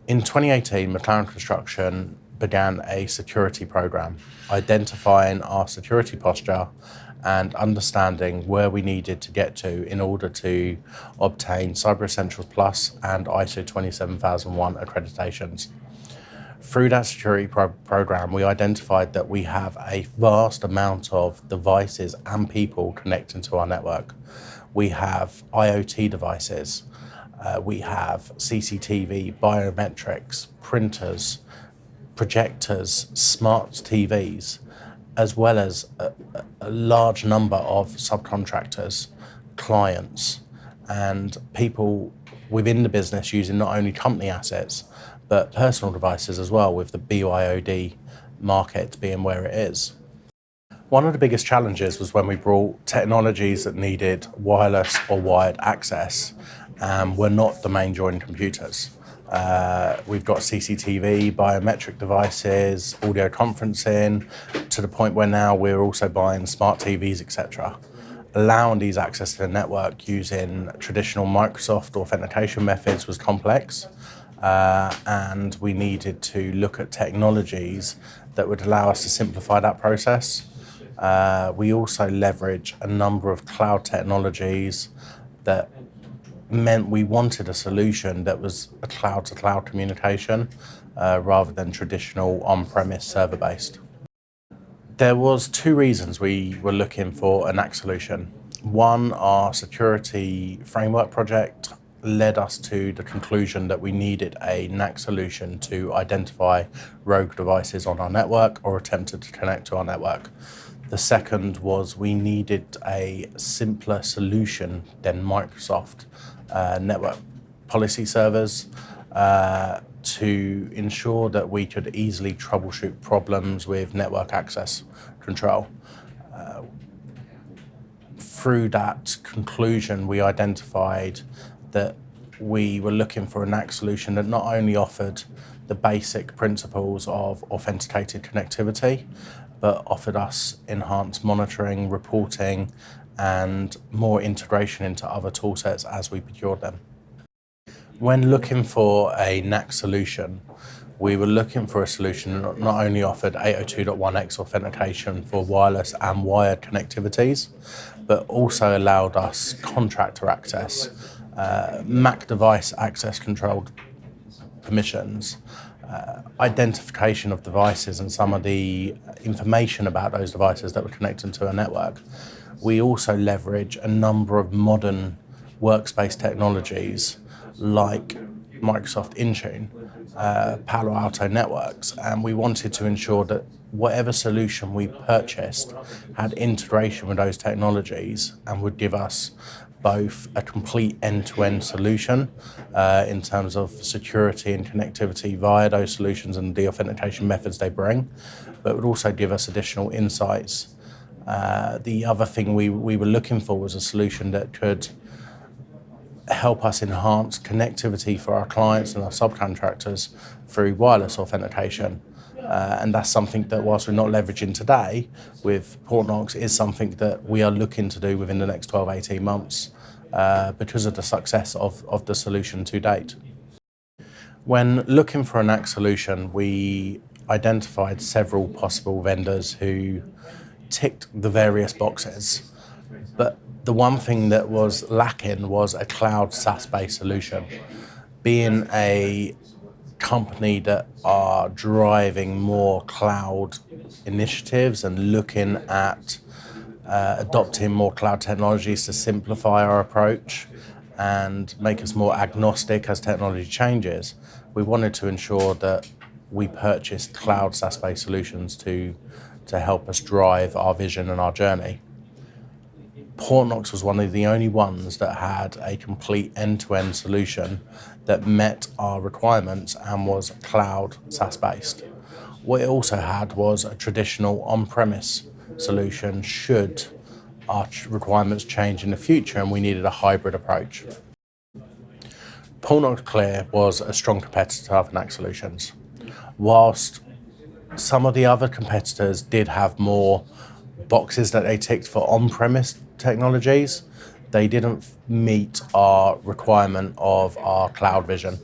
In 2018, McLaren Construction began a security program, identifying our security posture and understanding where we needed to get to in order to obtain Cyber Essentials Plus and ISO 27001 accreditations. Through that security program, we identified that we have a vast amount of devices and people connecting to our network. We have IoT devices, we have CCTV, biometrics, printers, projectors, smart TVs, as well as a large number of subcontractors, clients, and people within the business using not only company assets, but personal devices as well, with the BYOD market being where it is. One of the biggest challenges was when we brought technologies that needed wireless or wired access and were not domain joined computers. We've got CCTV, biometric devices, audio conferencing, to the point where now we're also buying smart TVs, etc. Allowing these access to the network using traditional Microsoft authentication methods was complex, and we needed to look at technologies that would allow us to simplify that process. We also leverage a number of cloud technologies that meant we wanted a solution that was a cloud-to-cloud communication rather than traditional on-premise server-based. There was two reasons we were looking for a NAC solution. One, our security framework project led us to the conclusion that we needed a NAC solution to identify rogue devices on our network or attempted to connect to our network. The second was we needed a simpler solution than Microsoft network policy servers to ensure that we could easily troubleshoot problems with network access control. Through that conclusion, we identified that we were looking for a NAC solution that not only offered the basic principles of authenticated connectivity, but offered us enhanced monitoring, reporting, and more integration into other toolsets as we procured them. When looking for a NAC solution, we were looking for a solution that not only offered 802.1x authentication for wireless and wired connectivities, but also allowed us contractor access, Mac device access controlled permissions, identification of devices and some of the information about those devices that were connected to a network. We also leverage a number of modern workspace technologies like Microsoft Intune, Palo Alto Networks, and we wanted to ensure that whatever solution we purchased had integration with those technologies and would give us both a complete end-to-end solution in terms of security and connectivity via those solutions and the authentication methods they bring, but would also give us additional insights. The other thing we were looking for was a solution that could help us enhance connectivity for our clients and our subcontractors through wireless authentication. And that's something that, whilst we're not leveraging today with Portnox, is something that we are looking to do within the next 12, 18 months because of the success of the solution to date. When looking for a NAC solution, we identified several possible vendors who ticked the various boxes, but the one thing that was lacking was a cloud SaaS-based solution. Being a company that are driving more cloud initiatives and looking at adopting more cloud technologies to simplify our approach and make us more agnostic as technology changes, we wanted to ensure that we purchased cloud SaaS-based solutions to help us drive our vision and our journey. Portnox was one of the only ones that had a complete end-to-end solution that met our requirements and was cloud SaaS-based. What it also had was a traditional on-premise solution should our requirements change in the future and we needed a hybrid approach. Portnox CLEAR was a strong competitor to other NAC solutions. Whilst some of the other competitors did have more boxes that they ticked for on-premise technologies, they didn't meet our requirement of our cloud vision.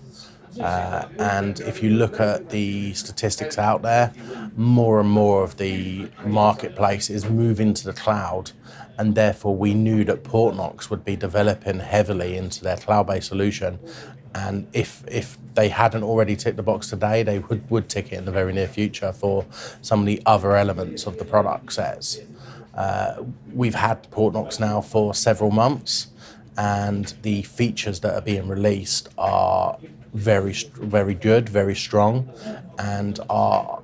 And if you look at the statistics out there, more and more of the marketplace is moving to the cloud, and therefore we knew that Portnox would be developing heavily into their cloud-based solution. And if they hadn't already ticked the box today, they would tick it in the very near future for some of the other elements of the product sets. We've had Portnox now for several months, and the features that are being released are very good, very strong, and are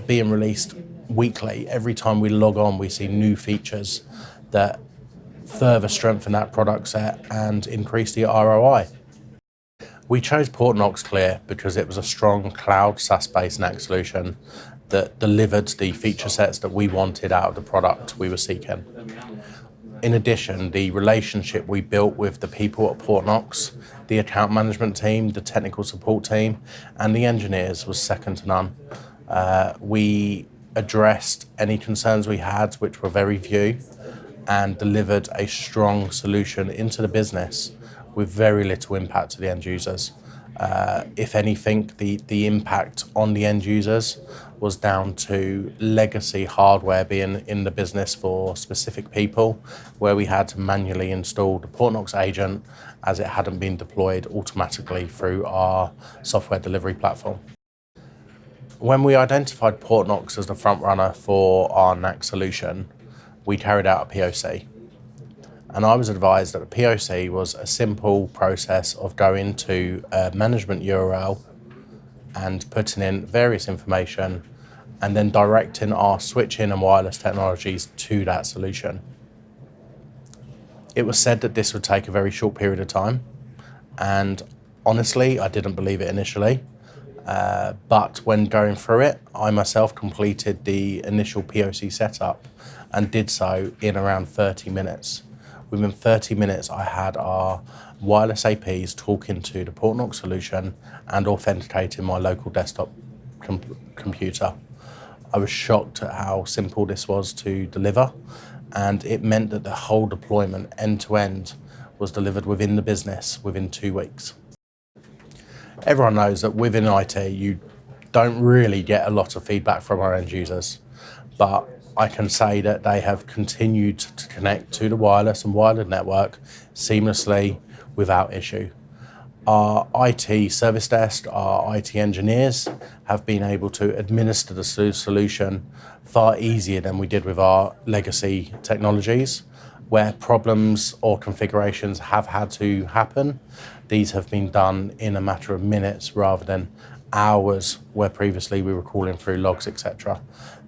being released weekly. Every time we log on, we see new features that further strengthen that product set and increase the ROI. We chose Portnox CLEAR because it was a strong cloud SaaS-based NAC solution that delivered the feature sets that we wanted out of the product we were seeking. In addition, the relationship we built with the people at Portnox, the account management team, the technical support team, and the engineers was second to none. We addressed any concerns we had, which were very few, and delivered a strong solution into the business with very little impact to the end users. If anything, the impact on the end users was down to legacy hardware being in the business for specific people, where we had to manually install the Portnox agent as it hadn't been deployed automatically through our software delivery platform. When we identified Portnox as the front runner for our NAC solution, we carried out a POC. And I was advised that the POC was a simple process of going to a management URL and putting in various information and then directing our switching and wireless technologies to that solution. It was said that this would take a very short period of time, and honestly, I didn't believe it initially. But when going through it, I myself completed the initial POC setup and did so in around 30 minutes. Within 30 minutes, I had our wireless APs talking to the Portnox solution and authenticating my local desktop computer. I was shocked at how simple this was to deliver, and it meant that the whole deployment end to end was delivered within the business within 2 weeks. Everyone knows that within IT, you don't really get a lot of feedback from our end users, but I can say that they have continued to connect to the wireless and wired network seamlessly without issue. Our IT service desk, our IT engineers have been able to administer the solution far easier than we did with our legacy technologies. Where problems or configurations have had to happen, these have been done in a matter of minutes rather than hours, where previously we were calling through logs, etc.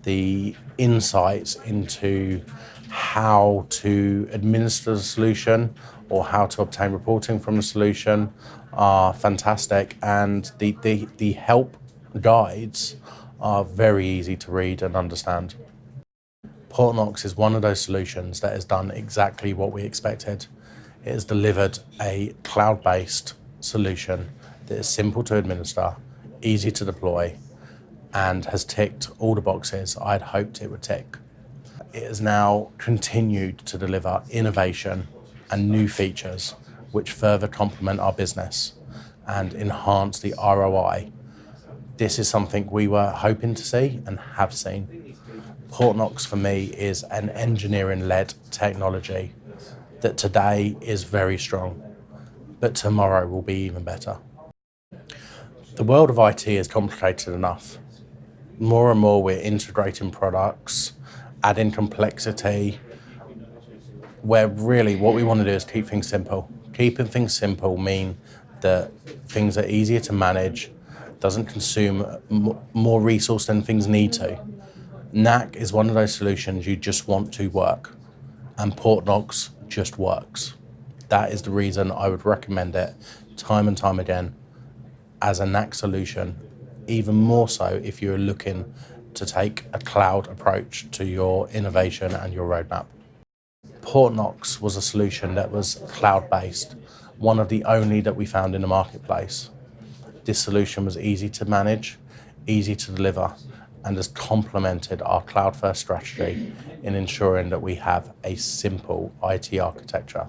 The insights into how to administer the solution or how to obtain reporting from the solution are fantastic, and the help guides are very easy to read and understand. Portnox is one of those solutions that has done exactly what we expected. It has delivered a cloud-based solution that is simple to administer, easy to deploy, and has ticked all the boxes I'd hoped it would tick. It has now continued to deliver innovation and new features which further complement our business and enhance the ROI. This is something we were hoping to see and have seen. Portnox for me is an engineering-led technology that today is very strong, but tomorrow will be even better. The world of IT is complicated enough. More and more we're integrating products, adding complexity, where really what we want to do is keep things simple. Keeping things simple mean that things are easier to manage, doesn't consume more resource than things need to. NAC is one of those solutions you just want to work, and Portnox just works. That is the reason I would recommend it time and time again as a NAC solution, even more so if you're looking to take a cloud approach to your innovation and your roadmap. Portnox was a solution that was cloud-based, one of the only that we found in the marketplace. This solution was easy to manage, easy to deliver, and has complemented our cloud-first strategy in ensuring that we have a simple IT architecture.